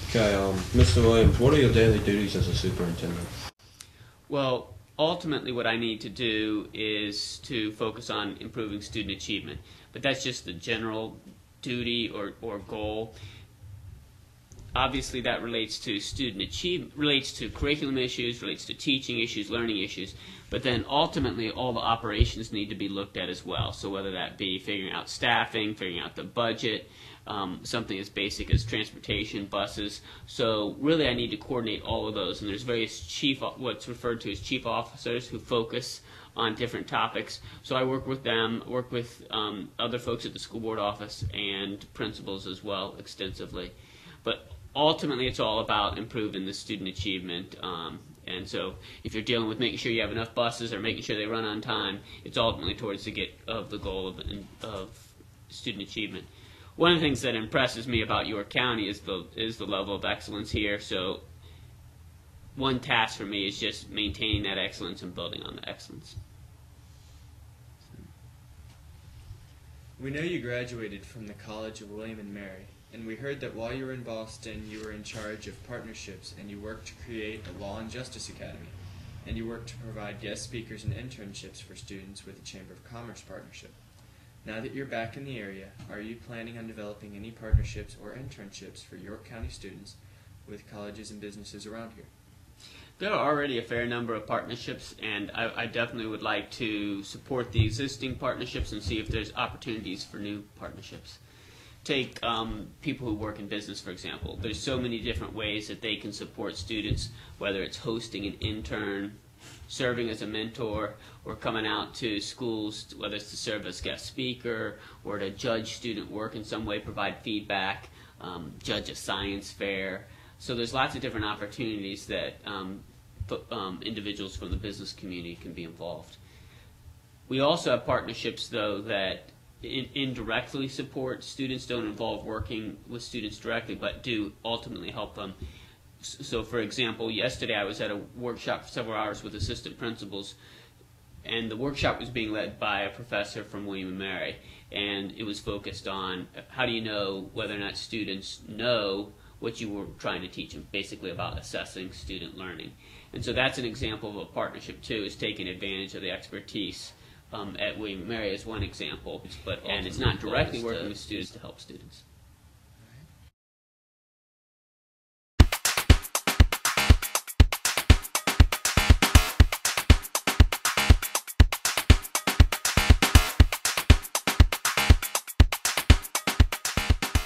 Okay, Mr. Williams, what are your daily duties as a superintendent? Well, ultimately what I need to do is to focus on improving student achievement, but that's just the general duty or goal. Obviously that relates to student achievement, relates to curriculum issues, relates to teaching issues, learning issues, but then ultimately all the operations need to be looked at as well. So whether that be figuring out staffing, figuring out the budget, something as basic as transportation, buses. So really I need to coordinate all of those, and there's various what's referred to as chief officers who focus on different topics. So I work with them, work with other folks at the school board office and principals as well extensively. But ultimately it's all about improving the student achievement, and so if you're dealing with making sure you have enough buses or making sure they run on time, it's ultimately towards the goal of student achievement. One of the things that impresses me about York County is the level of excellence here. So one task for me is just maintaining that excellence and building on the excellence. We know you graduated from the College of William and Mary, and we heard that while you were in Boston, you were in charge of partnerships and you worked to create a Law and Justice Academy, and you worked to provide guest speakers and internships for students with the Chamber of Commerce partnership. Now that you're back in the area, are you planning on developing any partnerships or internships for York County students with colleges and businesses around here? There are already a fair number of partnerships, and I definitely would like to support the existing partnerships and see if there's opportunities for new partnerships. Take people who work in business, for example. There's so many different ways that they can support students, whether it's hosting an intern, serving as a mentor, or coming out to schools, whether it's to serve as guest speaker or to judge student work in some way, provide feedback, judge a science fair. So there's lots of different opportunities that individuals from the business community can be involved. We also have partnerships, though, that indirectly support students, don't involve working with students directly, but do ultimately help them. So for example, yesterday I was at a workshop for several hours with assistant principals, and the workshop was being led by a professor from William & Mary, and it was focused on how do you know whether or not students know what you were trying to teach them, basically about assessing student learning. And so that's an example of a partnership too, is taking advantage of the expertise at William & Mary as one example, and it's not directly working with students to help students.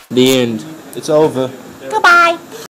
The end. It's over.